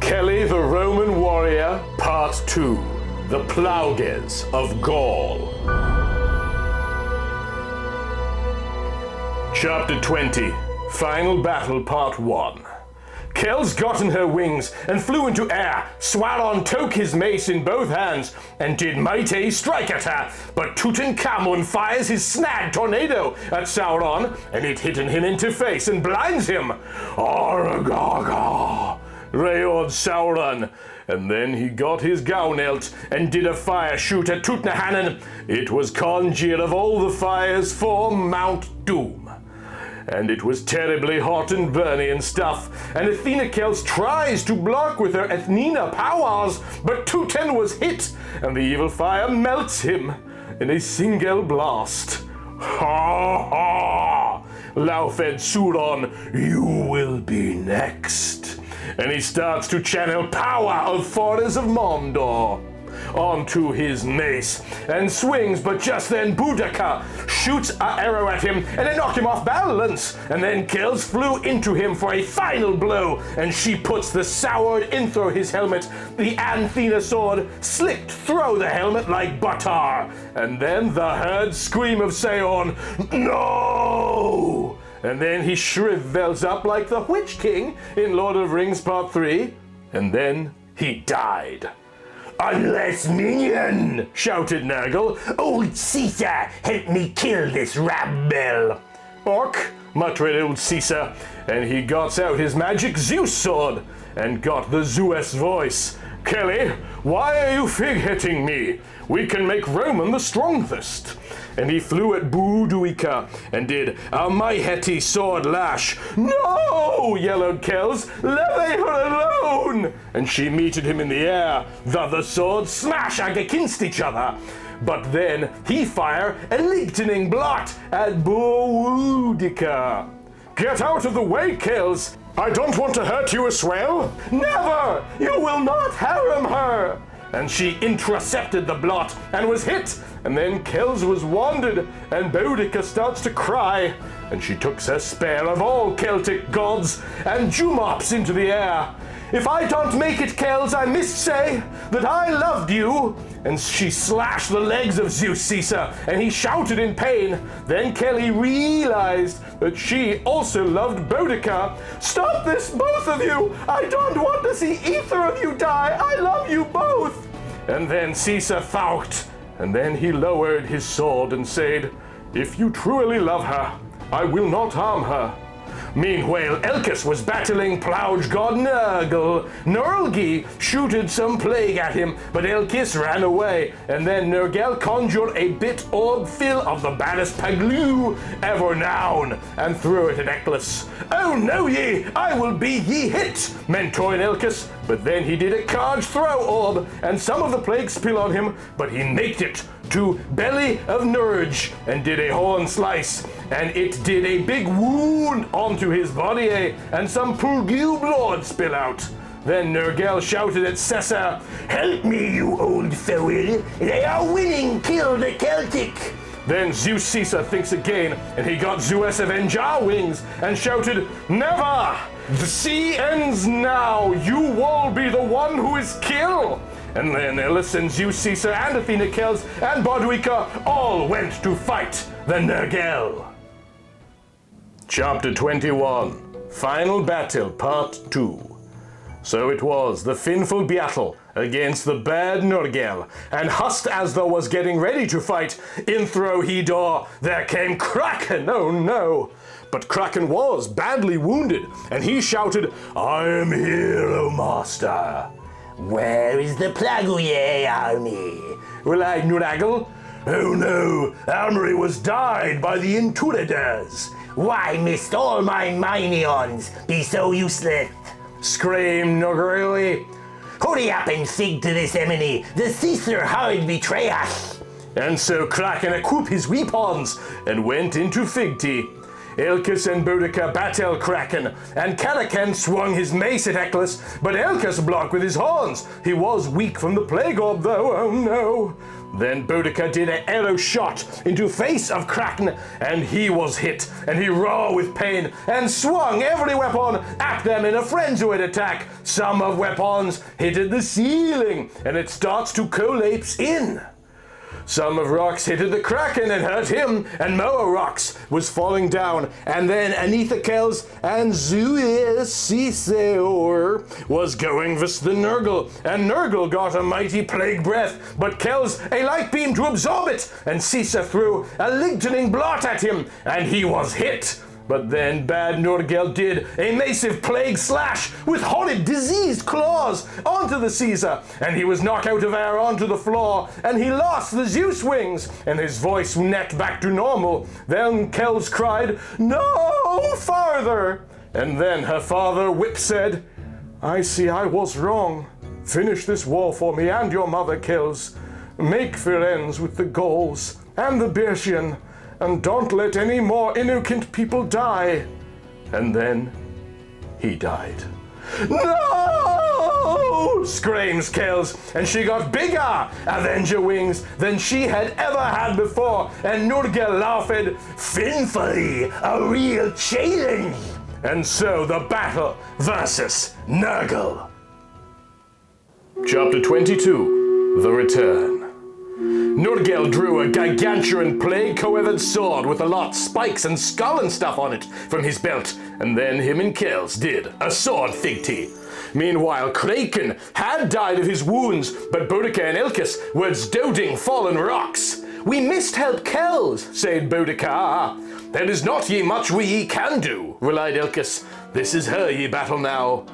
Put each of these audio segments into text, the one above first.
Kelly the Roman Warrior, Part 2. The Plauges of Gaul. Chapter 20. Final Battle, Part 1. Kells got in her wings and flew into air. Swaron took his mace in both hands and did mighty strike at her. But Tutankhamun fires his snag tornado at Sauron, and it hitting him into face and blinds him. Aragaga! Rayored Sauron, and then he got his Gaunelt and did a fire shoot at Tutankhamun. It was conjured of all the fires for Mount Doom. And it was terribly hot and burny and stuff, and Athena Kells tries to block with her Athnena powers, but Tuten was hit, and the evil fire melts him in a single blast. Ha ha! Laufed Sauron, you will be next. And he starts to channel power of Forest of Mondor onto his mace and swings, but just then Boudica shoots an arrow at him and it knocked him off balance, and then Kells flew into him for a final blow, and she puts the sword in through his helmet. The Athena sword slipped through the helmet like butter, and then the heard scream of Sauron, no! And then he shrivels up like the Witch King in Lord of Rings Part 3, and then he died. Unless minion, shouted Nurgle, old Caesar, help me kill this rabble. Orc, muttered old Caesar, and he got out his magic Zeus sword and got the Zeus voice. Kelly, why are you fig-hitting me? We can make Roman the strongest. And he flew at Boudica and did a mighty sword lash. No, yellowed Kells, leave her alone. And she meted him in the air. The swords smash against each other. But then he fire a lightning blot at Boudica. Get out of the way, Kells. I don't want to hurt you as well. Never! You will not harm her! And she intercepted the blot and was hit, and then Kells was wounded, and Boudica starts to cry, and she took her spare of all Celtic gods and jumops into the air. If I don't make it, Kells, I must say that I loved you. And she slashed the legs of Zeus Caesar, and he shouted in pain. Then Kelly realized that she also loved Boudica. Stop this, both of you! I don't want to see either of you die! I love you both! And then Caesar thought, and then he lowered his sword and said, if you truly love her, I will not harm her. Meanwhile, Elkis was battling Plauge god Nurgle. Nurgle shooted some plague at him, but Elkis ran away, and then Nurgle conjured a bit orb fill of the baddest Paglu ever known, and threw it at Elkis. Oh no ye, I will be ye hit, Mentor Elkis. But then he did a carge throw orb, and some of the plague spill on him, but he naked it to belly of Nurge and did a horn slice, and it did a big wound onto his body, and some Pulgu blood spill out. Then Nurgle shouted at Cessar, help me, you old fool, they are winning, kill the Celtic. Then Zeus Caesar thinks again, and he got Zeus Avenger wings and shouted, never! The sea ends now, you will be the one who is killed. And then Elis and Zeus Caesar and Athena Kells and Boudica all went to fight the Nurgle. Chapter 21. Final Battle, Part 2. So it was the finful battle against the bad Nurgle, and just as thou was getting ready to fight, in through he door there came Kraken, oh no! But Kraken was badly wounded, and he shouted, I am here, O master. Where is the Plagueie army? Replied Nurgle. Oh no, armory was died by the Inturiders. Why must all my minions be so useless? Screamed Nurgle. Hurry up and fig to this enemy, the Caesar hard betray us. And so Kraken equipped his weapons and went into Figty. Ilkes and Boudica battle Kraken, and Calacan swung his mace at Eccles, but Ilkes blocked with his horns. He was weak from the plague orb though, oh no. Then Boudica did an arrow shot into face of Kraken, and he was hit, and he roared with pain, and swung every weapon at them in a frenzied attack. Some of weapons hit the ceiling, and it starts to collapse in. Some of rocks hit the Kraken and hurt him, and more rocks was falling down, and then Anithakels and Zuisiseor was going vis the Nurgle, and Nurgle got a mighty plague breath, but Kells a light beam to absorb it, and Sisa threw a lightening blot at him, and he was hit. But then bad Nurgle did a massive plague slash with horrid diseased claws onto the Caesar, and he was knocked out of air onto the floor, and he lost the Zeus wings, and his voice necked back to normal. Then Kells cried, "No farther!" And then her father Whip said, "I see I was wrong. Finish this war for me and your mother, Kells. Make friends with the Gauls and the Bersian, and don't let any more innocent people die." And then he died. "No!" screams Kells, and she got bigger Avenger wings than she had ever had before, and Nurgle laughed, "Finfully, a real challenge." And so the battle versus Nurgle. Chapter 22, The Return. Nurgle drew a gargantuan plague-covered sword with a lot spikes and skull and stuff on it from his belt, and then him and Kells did a sword figty. Meanwhile, Kraken had died of his wounds, but Boudica and Ilkes were doting fallen rocks. "We must help Kells," said Boudica. "There is not ye much we can do," relied Ilkes. "This is her ye battle now."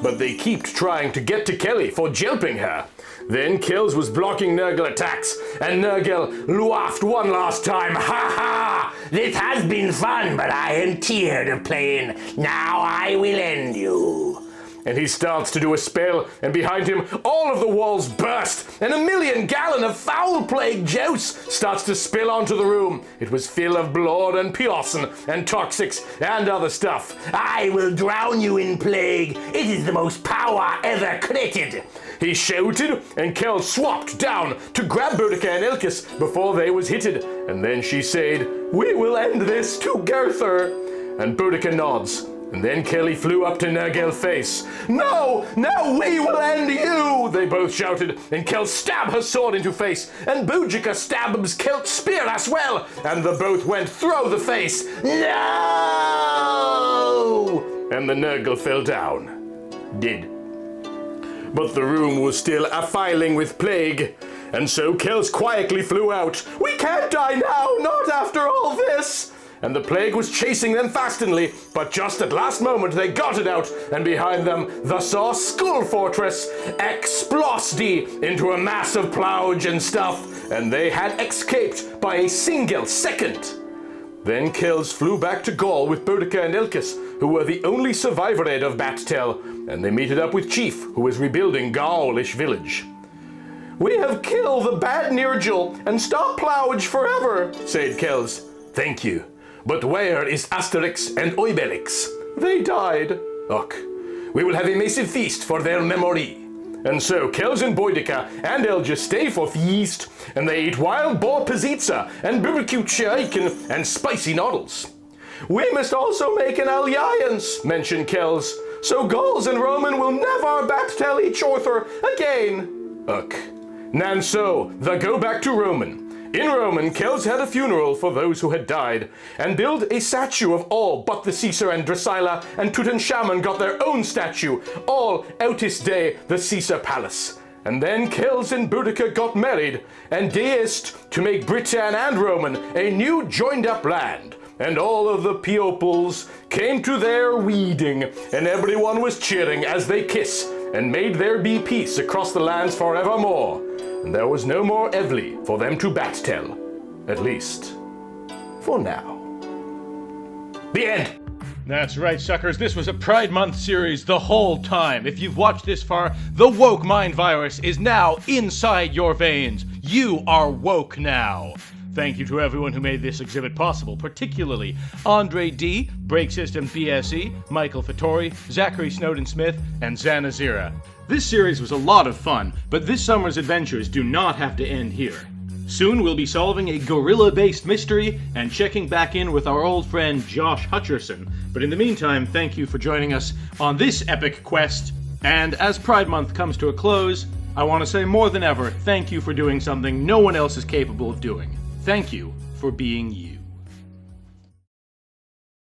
But they kept trying to get to Kelly for jelping her. Then Kells was blocking Nurgle attacks, and Nurgle laughed one last time. "Ha ha! This has been fun, but I am tired of playing. Now I will end you." And he starts to do a spell, and behind him all of the walls burst, and 1,000,000 gallon of foul plague juice starts to spill onto the room. It was full of blood and poison and toxics and other stuff. "I will drown you in plague. It is the most power ever created," he shouted, and Kells swapped down to grab Boudica and Ilkes before they was hitted. And then she said, "We will end this together." And Boudica nods. And then Kelly flew up to Nurgle's face. "No, now we will end you!" they both shouted, and Kells stabbed her sword into face, and Boudica stabbed Kelt's spear as well, and the both went through the face. "No!" And the Nurgle fell down, dead. But the room was still a-filing with plague, and so Kells quietly flew out. "We can't die now, not after all this!" And the plague was chasing them fastly, but just at last moment they got it out, and behind them the saw Skull Fortress exploded into a mass of Plauges and stuff, and they had escaped by a single second. Then Kells flew back to Gaul with Boudica and Ilkes, who were the only survivor of Battel, and they meted up with Chief, who was rebuilding Gaulish village. "We have killed the bad Nurgle and stopped Plauge forever," said Kells. "Thank you. But where is Asterix and Obelix?" "They died." "Ugh. We will have a massive feast for their memory." And so Kells and Boudica and Elja stay for feast, and they eat wild boar pizza and barbecue chicken and spicy noodles. "We must also make an alliance," mentioned Kells, "so Gauls and Roman will never battle each other again." Ugh. And so they go back to Roman. In Roman, Kells had a funeral for those who had died, and built a statue of all but the Caesar and Drusilla, and Tutankhamun got their own statue, all Autis Day, the Caesar Palace. And then Kells and Boudica got married, and deist to make Britain and Roman a new joined-up land. And all of the peoples came to their wedding, and everyone was cheering as they kiss, and made there be peace across the lands forevermore. And there was no more Evely for them to battle, at least for now. The end. That's right, suckers. This was a Pride Month series the whole time. If you've watched this far, the woke mind virus is now inside your veins. You are woke now. Thank you to everyone who made this exhibit possible, particularly Andre D., Break System BSE, Michael Fattori, Zachary Snowden-Smith, and Zanazira. This series was a lot of fun, but this summer's adventures do not have to end here. Soon we'll be solving a gorilla-based mystery and checking back in with our old friend Josh Hutcherson. But in the meantime, thank you for joining us on this epic quest. And as Pride Month comes to a close, I want to say more than ever, thank you for doing something no one else is capable of doing. Thank you for being you.